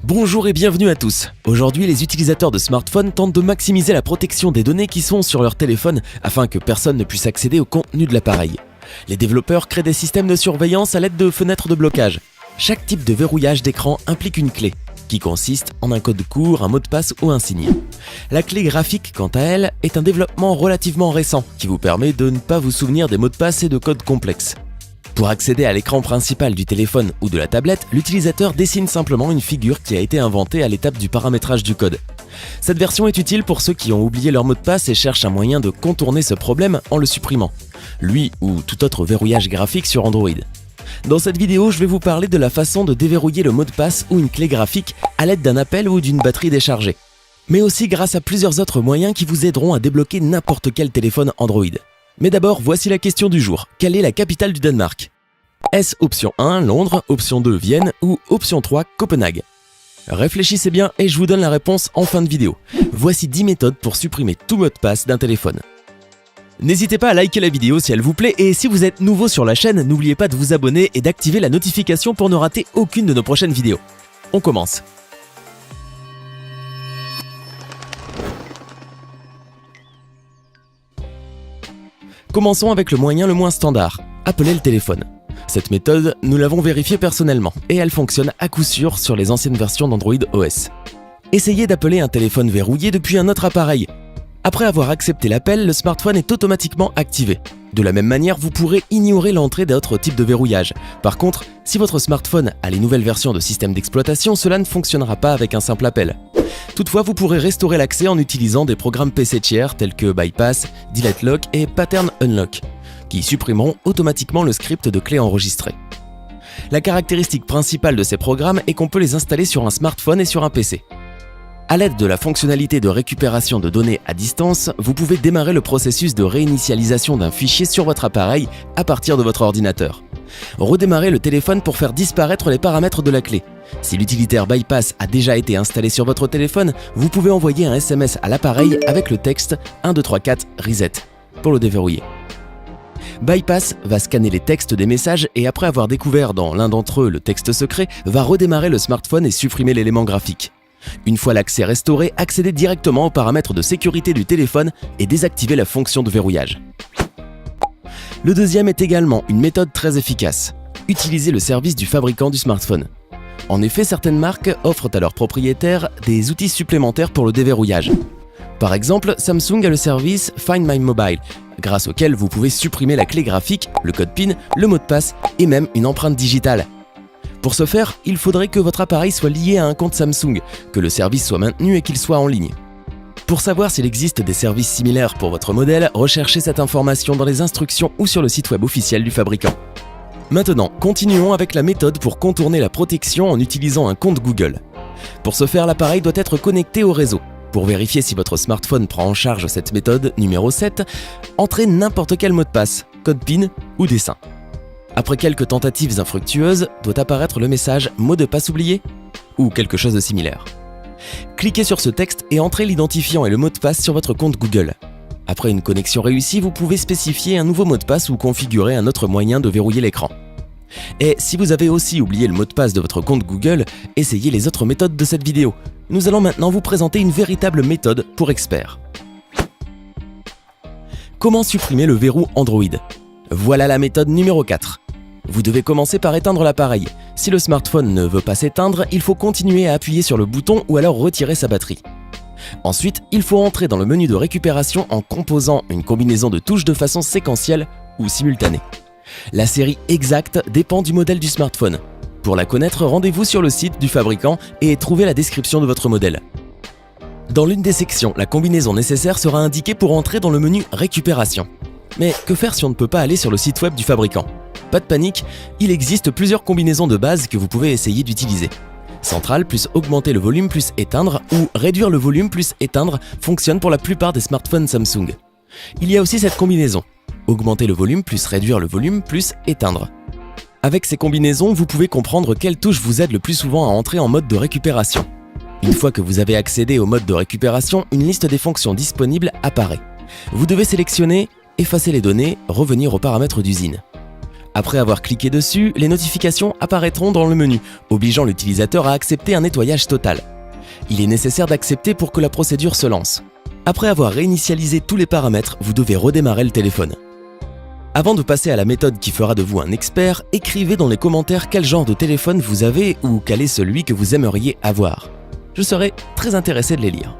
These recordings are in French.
Bonjour et bienvenue à tous. Aujourd'hui, les utilisateurs de smartphones tentent de maximiser la protection des données qui sont sur leur téléphone afin que personne ne puisse accéder au contenu de l'appareil. Les développeurs créent des systèmes de surveillance à l'aide de fenêtres de blocage. Chaque type de verrouillage d'écran implique une clé, qui consiste en un code court, un mot de passe ou un signe. La clé graphique, quant à elle, est un développement relativement récent qui vous permet de ne pas vous souvenir des mots de passe et de codes complexes. Pour accéder à l'écran principal du téléphone ou de la tablette, l'utilisateur dessine simplement une figure qui a été inventée à l'étape du paramétrage du code. Cette version est utile pour ceux qui ont oublié leur mot de passe et cherchent un moyen de contourner ce problème en le supprimant, lui ou tout autre verrouillage graphique sur Android. Dans cette vidéo, je vais vous parler de la façon de déverrouiller le mot de passe ou une clé graphique à l'aide d'un appel ou d'une batterie déchargée, mais aussi grâce à plusieurs autres moyens qui vous aideront à débloquer n'importe quel téléphone Android. Mais d'abord, voici la question du jour. Quelle est la capitale du Danemark ? Est-ce option 1, Londres, option 2, Vienne ou option 3, Copenhague ? Réfléchissez bien et je vous donne la réponse en fin de vidéo. Voici 10 méthodes pour supprimer tout mot de passe d'un téléphone. N'hésitez pas à liker la vidéo si elle vous plaît et si vous êtes nouveau sur la chaîne, n'oubliez pas de vous abonner et d'activer la notification pour ne rater aucune de nos prochaines vidéos. On commence. Commençons avec le moyen le moins standard, appeler le téléphone. Cette méthode, nous l'avons vérifiée personnellement et elle fonctionne à coup sûr sur les anciennes versions d'Android OS. Essayez d'appeler un téléphone verrouillé depuis un autre appareil. Après avoir accepté l'appel, le smartphone est automatiquement activé. De la même manière, vous pourrez ignorer l'entrée d'autres types de verrouillage. Par contre, si votre smartphone a les nouvelles versions de système d'exploitation, cela ne fonctionnera pas avec un simple appel. Toutefois, vous pourrez restaurer l'accès en utilisant des programmes PC tiers tels que Bypass, Delete Lock et Pattern Unlock, qui supprimeront automatiquement le script de clé enregistré. La caractéristique principale de ces programmes est qu'on peut les installer sur un smartphone et sur un PC. À l'aide de la fonctionnalité de récupération de données à distance, vous pouvez démarrer le processus de réinitialisation d'un fichier sur votre appareil à partir de votre ordinateur. Redémarrez le téléphone pour faire disparaître les paramètres de la clé. Si l'utilitaire Bypass a déjà été installé sur votre téléphone, vous pouvez envoyer un SMS à l'appareil avec le texte 1234 Reset pour le déverrouiller. Bypass va scanner les textes des messages et après avoir découvert dans l'un d'entre eux le texte secret, va redémarrer le smartphone et supprimer l'élément graphique. Une fois l'accès restauré, accédez directement aux paramètres de sécurité du téléphone et désactivez la fonction de verrouillage. Le deuxième est également une méthode très efficace. Utilisez le service du fabricant du smartphone. En effet, certaines marques offrent à leurs propriétaires des outils supplémentaires pour le déverrouillage. Par exemple, Samsung a le service Find My Mobile, grâce auquel vous pouvez supprimer la clé graphique, le code PIN, le mot de passe et même une empreinte digitale. Pour ce faire, il faudrait que votre appareil soit lié à un compte Samsung, que le service soit maintenu et qu'il soit en ligne. Pour savoir s'il existe des services similaires pour votre modèle, recherchez cette information dans les instructions ou sur le site web officiel du fabricant. Maintenant, continuons avec la méthode pour contourner la protection en utilisant un compte Google. Pour ce faire, l'appareil doit être connecté au réseau. Pour vérifier si votre smartphone prend en charge cette méthode, numéro 7, entrez n'importe quel mot de passe, code PIN ou dessin. Après quelques tentatives infructueuses, doit apparaître le message « mot de passe oublié » ou quelque chose de similaire. Cliquez sur ce texte et entrez l'identifiant et le mot de passe sur votre compte Google. Après une connexion réussie, vous pouvez spécifier un nouveau mot de passe ou configurer un autre moyen de verrouiller l'écran. Et si vous avez aussi oublié le mot de passe de votre compte Google, essayez les autres méthodes de cette vidéo. Nous allons maintenant vous présenter une véritable méthode pour experts. Comment supprimer le verrou Android ? Voilà la méthode numéro 4. Vous devez commencer par éteindre l'appareil. Si le smartphone ne veut pas s'éteindre, il faut continuer à appuyer sur le bouton ou alors retirer sa batterie. Ensuite, il faut entrer dans le menu de récupération en composant une combinaison de touches de façon séquentielle ou simultanée. La série exacte dépend du modèle du smartphone. Pour la connaître, rendez-vous sur le site du fabricant et trouvez la description de votre modèle. Dans l'une des sections, la combinaison nécessaire sera indiquée pour entrer dans le menu Récupération. Mais que faire si on ne peut pas aller sur le site web du fabricant ? Pas de panique, il existe plusieurs combinaisons de base que vous pouvez essayer d'utiliser. Centrale plus augmenter le volume plus éteindre ou réduire le volume plus éteindre fonctionne pour la plupart des smartphones Samsung. Il y a aussi cette combinaison, augmenter le volume plus réduire le volume plus éteindre. Avec ces combinaisons, vous pouvez comprendre quelle touche vous aide le plus souvent à entrer en mode de récupération. Une fois que vous avez accédé au mode de récupération, une liste des fonctions disponibles apparaît. Vous devez sélectionner, effacer les données, revenir aux paramètres d'usine. Après avoir cliqué dessus, les notifications apparaîtront dans le menu, obligeant l'utilisateur à accepter un nettoyage total. Il est nécessaire d'accepter pour que la procédure se lance. Après avoir réinitialisé tous les paramètres, vous devez redémarrer le téléphone. Avant de passer à la méthode qui fera de vous un expert, écrivez dans les commentaires quel genre de téléphone vous avez ou quel est celui que vous aimeriez avoir. Je serai très intéressé de les lire.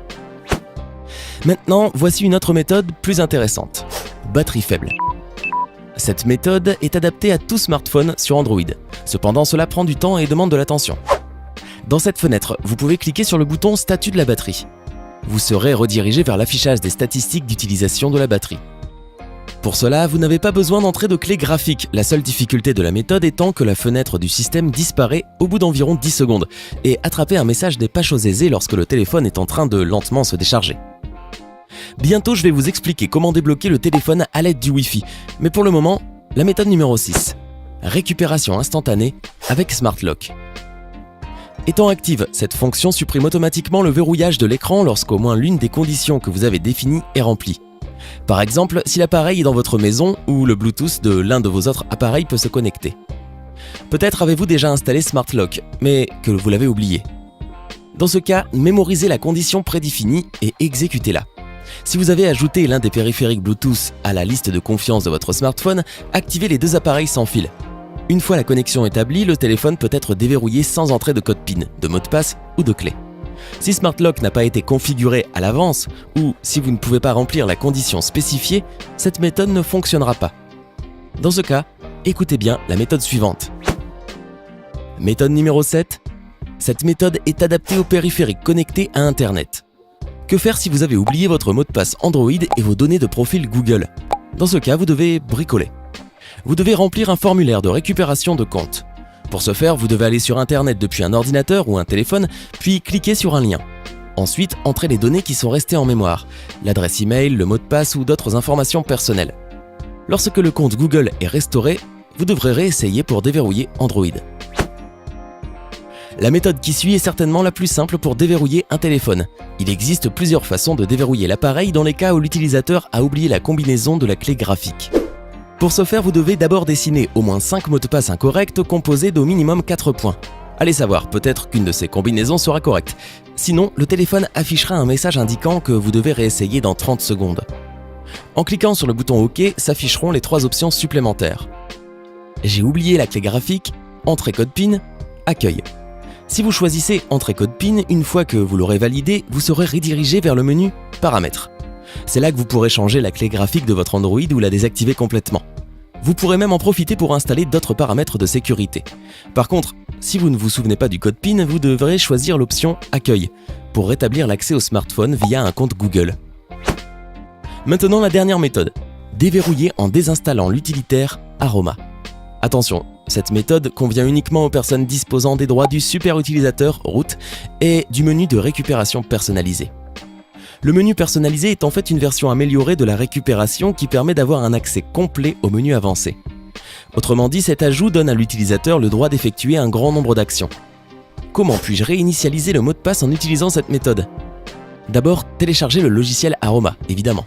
Maintenant, voici une autre méthode plus intéressante. Batterie faible. Cette méthode est adaptée à tout smartphone sur Android. Cependant, cela prend du temps et demande de l'attention. Dans cette fenêtre, vous pouvez cliquer sur le bouton Statut de la batterie. Vous serez redirigé vers l'affichage des statistiques d'utilisation de la batterie. Pour cela, vous n'avez pas besoin d'entrer de clé graphique, la seule difficulté de la méthode étant que la fenêtre du système disparaît au bout d'environ 10 secondes et attraper un message n'est pas chose aisée lorsque le téléphone est en train de lentement se décharger. Bientôt, je vais vous expliquer comment débloquer le téléphone à l'aide du Wi-Fi, mais pour le moment, la méthode numéro 6. Récupération instantanée avec Smart Lock. Étant active, cette fonction supprime automatiquement le verrouillage de l'écran lorsqu'au moins l'une des conditions que vous avez définies est remplie. Par exemple, si l'appareil est dans votre maison ou le Bluetooth de l'un de vos autres appareils peut se connecter. Peut-être avez-vous déjà installé Smart Lock, mais que vous l'avez oublié. Dans ce cas, mémorisez la condition prédéfinie et exécutez-la. Si vous avez ajouté l'un des périphériques Bluetooth à la liste de confiance de votre smartphone, activez les deux appareils sans fil. Une fois la connexion établie, le téléphone peut être déverrouillé sans entrée de code PIN, de mot de passe ou de clé. Si Smart Lock n'a pas été configuré à l'avance ou si vous ne pouvez pas remplir la condition spécifiée, cette méthode ne fonctionnera pas. Dans ce cas, écoutez bien la méthode suivante. Méthode numéro 7. Cette méthode est adaptée aux périphériques connectés à Internet. Que faire si vous avez oublié votre mot de passe Android et vos données de profil Google? Dans ce cas, vous devez bricoler. Vous devez remplir un formulaire de récupération de compte. Pour ce faire, vous devez aller sur Internet depuis un ordinateur ou un téléphone, puis cliquer sur un lien. Ensuite, entrez les données qui sont restées en mémoire, l'adresse email, le mot de passe ou d'autres informations personnelles. Lorsque le compte Google est restauré, vous devrez réessayer pour déverrouiller Android. La méthode qui suit est certainement la plus simple pour déverrouiller un téléphone. Il existe plusieurs façons de déverrouiller l'appareil dans les cas où l'utilisateur a oublié la combinaison de la clé graphique. Pour ce faire, vous devez d'abord dessiner au moins 5 mots de passe incorrects composés d'au minimum 4 points. Allez savoir, peut-être qu'une de ces combinaisons sera correcte. Sinon, le téléphone affichera un message indiquant que vous devez réessayer dans 30 secondes. En cliquant sur le bouton OK, s'afficheront les 3 options supplémentaires. J'ai oublié la clé graphique, entrée code PIN, accueil. Si vous choisissez entrée code PIN, une fois que vous l'aurez validé, vous serez redirigé vers le menu paramètres. C'est là que vous pourrez changer la clé graphique de votre Android ou la désactiver complètement. Vous pourrez même en profiter pour installer d'autres paramètres de sécurité. Par contre, si vous ne vous souvenez pas du code PIN, vous devrez choisir l'option Accueil pour rétablir l'accès au smartphone via un compte Google. Maintenant, la dernière méthode, déverrouiller en désinstallant l'utilitaire Aroma. Attention, cette méthode convient uniquement aux personnes disposant des droits du super utilisateur root et du menu de récupération personnalisé. Le menu personnalisé est en fait une version améliorée de la récupération qui permet d'avoir un accès complet au menu avancé. Autrement dit, cet ajout donne à l'utilisateur le droit d'effectuer un grand nombre d'actions. Comment puis-je réinitialiser le mot de passe en utilisant cette méthode? D'abord, téléchargez le logiciel Aroma, évidemment.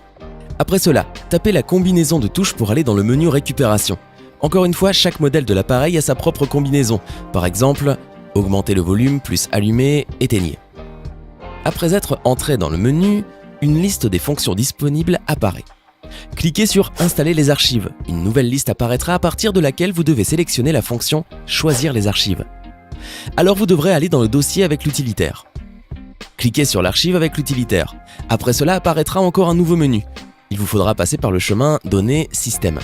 Après cela, tapez la combinaison de touches pour aller dans le menu récupération. Encore une fois, chaque modèle de l'appareil a sa propre combinaison. Par exemple, augmenter le volume plus allumer, éteignez. Après être entré dans le menu, une liste des fonctions disponibles apparaît. Cliquez sur « Installer les archives ». Une nouvelle liste apparaîtra à partir de laquelle vous devez sélectionner la fonction « Choisir les archives ». Alors vous devrez aller dans le dossier avec l'utilitaire. Cliquez sur l'archive avec l'utilitaire. Après cela apparaîtra encore un nouveau menu. Il vous faudra passer par le chemin « Données, Système ».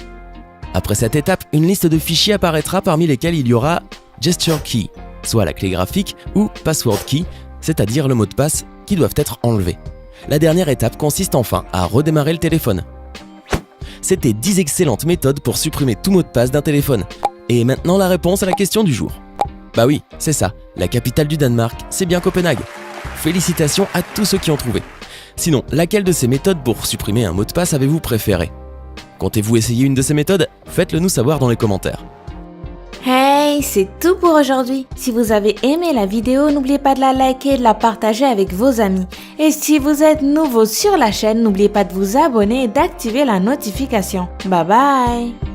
Après cette étape, une liste de fichiers apparaîtra parmi lesquels il y aura « Gesture Key », soit la clé graphique, ou « Password Key », c'est-à-dire le mot de passe qui doivent être enlevés. La dernière étape consiste enfin à redémarrer le téléphone. C'était 10 excellentes méthodes pour supprimer tout mot de passe d'un téléphone. Et maintenant la réponse à la question du jour. Bah oui, c'est ça, la capitale du Danemark, c'est bien Copenhague. Félicitations à tous ceux qui ont trouvé. Sinon, laquelle de ces méthodes pour supprimer un mot de passe avez-vous préféré? Comptez-vous essayer une de ces méthodes? Faites-le nous savoir dans les commentaires. Hey, c'est tout pour aujourd'hui. Si vous avez aimé la vidéo, n'oubliez pas de la liker et de la partager avec vos amis. Et si vous êtes nouveau sur la chaîne, n'oubliez pas de vous abonner et d'activer la notification. Bye bye!